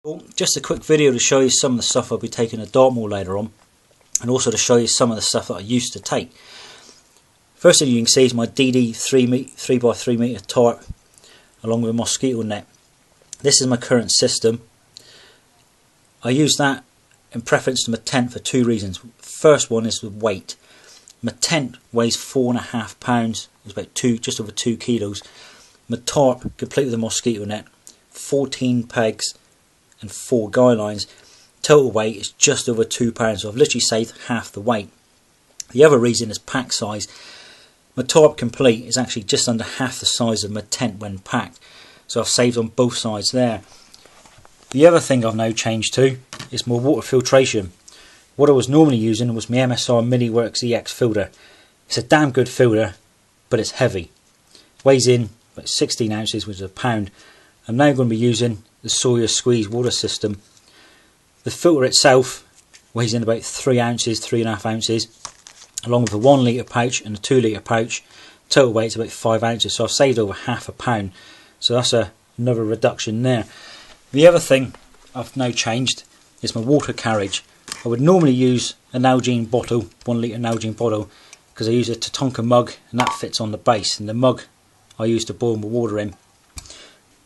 Well, just a quick video to show you some of the stuff I'll be taking to Dartmoor later on, and also to show you some of the stuff that I used to take. First thing you can see is my DD 3x3 metre tarp along with a mosquito net. This is my current system. I use that in preference to my tent for two reasons. First one is the weight. My tent weighs 4.5 pounds, it's about just over 2 kilos. My tarp, complete with a mosquito net, 14 pegs and 4 guy lines. Total weight is just over 2 pounds, so I've literally saved half the weight. The other reason is pack size. My tarp complete is actually just under half the size of my tent when packed, so I've saved on both sides there. The other thing I've now changed to is my water filtration. What I was normally using was my MSR MiniWorks EX filter. It's a damn good filter, but it's heavy. Weighs in about 16 ounces, which is a pound. I'm now going to be using the Sawyer squeeze water system. The filter itself weighs in about 3 ounces, 3.5 ounces, along with a 1 litre pouch and a 2 litre pouch. Total weight is about 5 ounces, so I've saved over half a pound. So that's another reduction there. The other thing I've now changed is my water carriage. I would normally use a Nalgene bottle, 1 litre Nalgene bottle, because I use a Tatonka mug and that fits on the base, and the mug I use to boil my water in.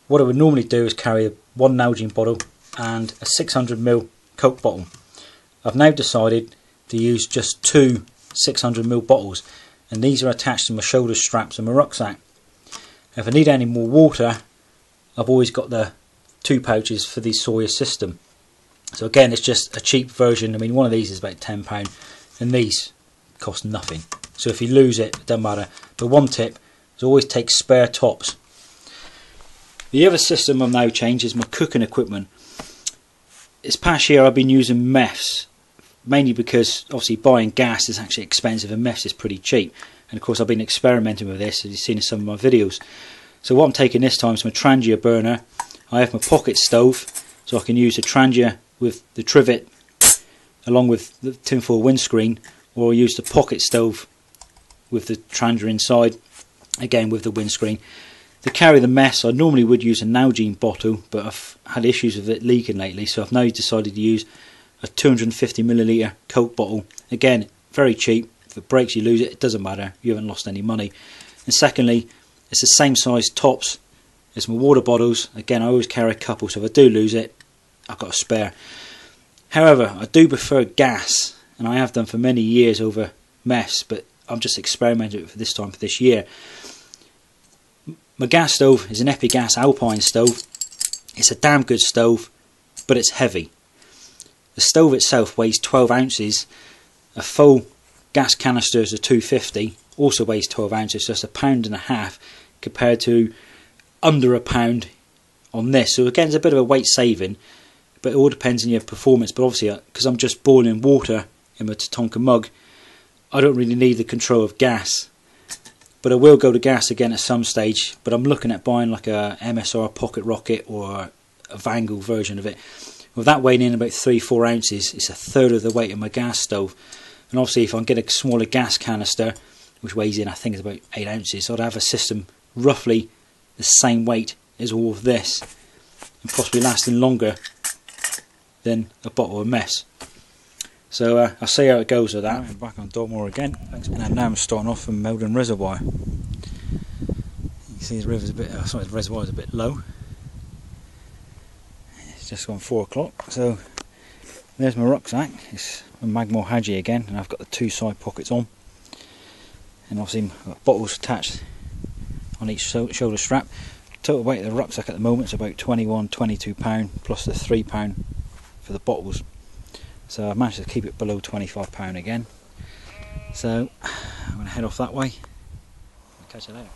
What I would normally do is carry one Nalgene bottle and a 600ml Coke bottle. I've now decided to use just 2 600ml bottles, and these are attached to my shoulder straps and my rucksack. If I need any more water, I've always got the 2 pouches for the Sawyer system. So again, it's just a cheap version. I mean, one of these is about £10 and these cost nothing. So if you lose it, it doesn't matter. But one tip is always take spare tops. The other system I've now changed is my cooking equipment. This past year I've been using MEFs, mainly because obviously buying gas is actually expensive and MEFs is pretty cheap. And of course I've been experimenting with this, as you've seen in some of my videos. So what I'm taking this time is my Trangia burner. I have my pocket stove, so I can use the Trangia with the trivet along with the tinfoil windscreen, or use the pocket stove with the Trangia inside, again with the windscreen. To carry the mess, I normally would use a Nalgene bottle, but I've had issues with it leaking lately, so I've now decided to use a 250ml Coke bottle. Again, very cheap. If it breaks, you lose it, it doesn't matter, you haven't lost any money. And secondly, it's the same size tops as my water bottles. Again, I always carry a couple, so if I do lose it, I've got a spare. However, I do prefer gas, and I have done for many years over mess, but I'm just experimenting for this time for this year. My gas stove is an Epigas Alpine stove. It's a damn good stove, but it's heavy. The stove itself weighs 12 ounces. A full gas canister is a 250, also weighs 12 ounces, so it's £1.50 compared to under £1 on this. So again, it's a bit of a weight saving, but it all depends on your performance. But obviously, because I'm just boiling water in my Tatonka mug, I don't really need the control of gas. But I will go to gas again at some stage, but I'm looking at buying like a MSR Pocket Rocket or a Vangal version of it. With that weighing in about 3-4 ounces, it's a third of the weight of my gas stove. And obviously if I get a smaller gas canister, which weighs in I think it's about 8 ounces, so I'd have a system roughly the same weight as all of this, and possibly lasting longer than a bottle of mess. So I'll see how it goes with that. Right, back on Dartmoor again, and now I'm starting off from Meldon Reservoir. You can see the river's a bit, sorry, the reservoir's a bit low. It's just gone 4 o'clock, so there's my rucksack. It's a Magmore Hadji again, and I've got the 2 side pockets on, and obviously I've got bottles attached on each shoulder strap. Total weight of the rucksack at the moment is about £21–22 plus the £3 for the bottles. So I've managed to keep it below £25 again. So I'm going to head off that way. I'll catch you later.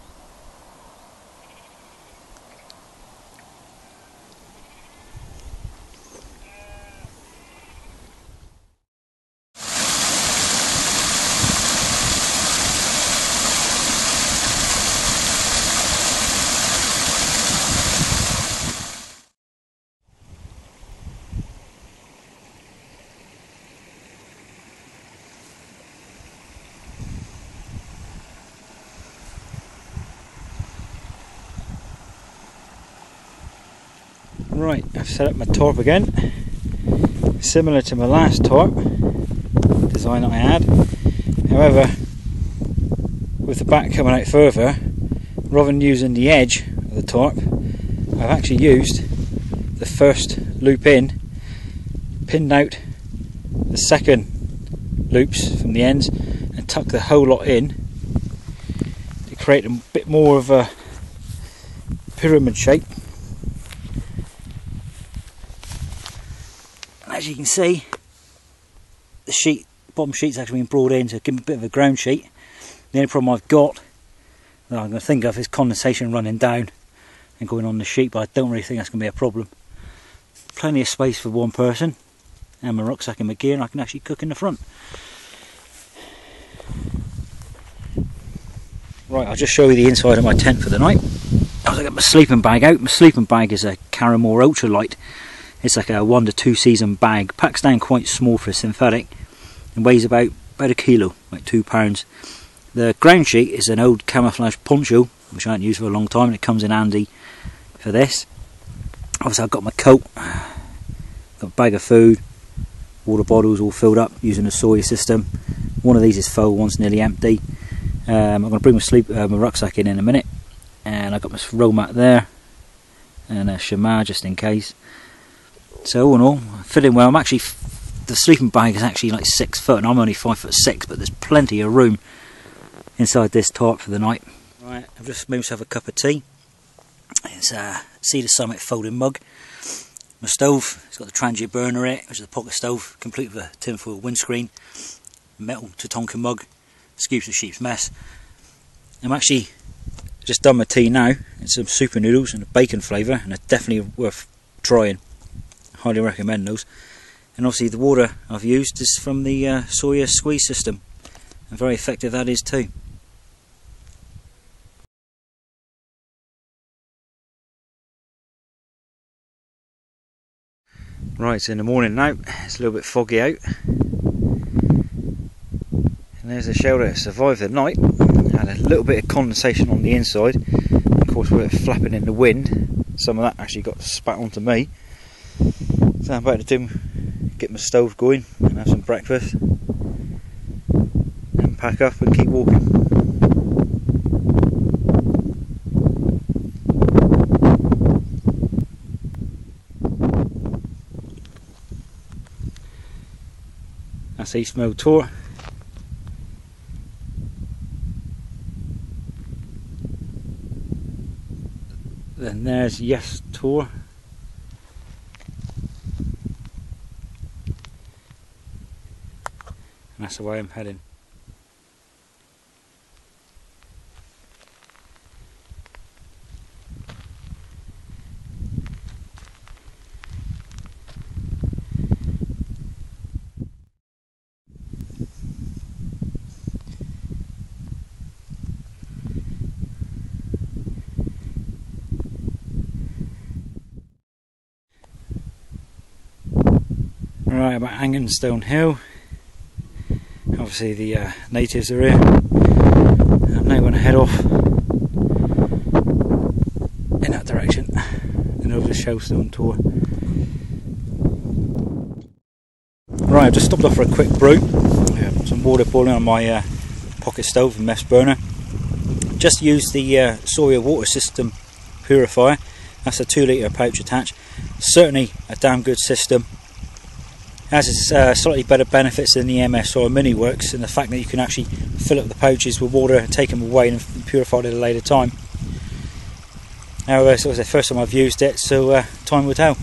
Right, I've set up my tarp again, similar to my last tarp design that I had. However, with the back coming out further, rather than using the edge of the tarp, I've actually used the first loop in, pinned out the second loops from the ends and tucked the whole lot in to create a bit more of a pyramid shape. And as you can see, the sheet, bottom sheet's actually been brought in to give me a bit of a ground sheet. The only problem I've got that I'm going to think of is condensation running down and going on the sheet, but I don't really think that's going to be a problem. Plenty of space for one person, and my rucksack and my gear, and I can actually cook in the front. Right, I'll just show you the inside of my tent for the night. I got my sleeping bag out. My sleeping bag is a Caramore Ultralight. It's like a 1 to 2 season bag. Packs down quite small for a synthetic and weighs about a kilo, like 2 pounds. The ground sheet is an old camouflage poncho, which I haven't used for a long time, and it comes in handy for this. Obviously I've got my coat, got a bag of food, water bottles all filled up using the Sawyer system. One of these is full, one's nearly empty. I'm going to bring my rucksack in a minute, and I've got my roll mat there and a chamois just in case. So all in all, I'm feeling well. The sleeping bag is actually like 6 foot and I'm only 5'6", but there's plenty of room inside this tarp for the night. Right, I've just made myself a cup of tea. It's a Cedar Summit folding mug. My stove, it's got the transient burner in it, which is a pocket stove, complete with a tinfoil windscreen, metal Tatonka mug, excuse the sheep's mess. I'm actually just done my tea now. It's some super noodles and a bacon flavour, and they're definitely worth trying. Highly recommend those. And obviously the water I've used is from the Sawyer squeeze system, and very effective that is too. Right, it's in the morning now, it's a little bit foggy out, and there's a shelter that survived the night. Had a little bit of condensation on the inside, of course with it flapping in the wind, some of that actually got spat onto me. So I'm about to get my stove going and have some breakfast and pack up and keep walking. That's East Mill Tor. Then there's Yes Tor. And that's the way I'm heading. Right, about Angenstone Hill. Obviously the natives are here. I'm now going to head off in that direction and over the Shellstone Tor. Right, I've just stopped off for a quick brew. Put some water boiling on my pocket stove and mess burner. Just used the Sawyer water system purifier. That's a 2 litre pouch attached. Certainly a damn good system. Has its slightly better benefits than the MSI Mini Works, in the fact that you can actually fill up the pouches with water and take them away and purify it at a later time. However, it was the first time I've used it, so time will tell.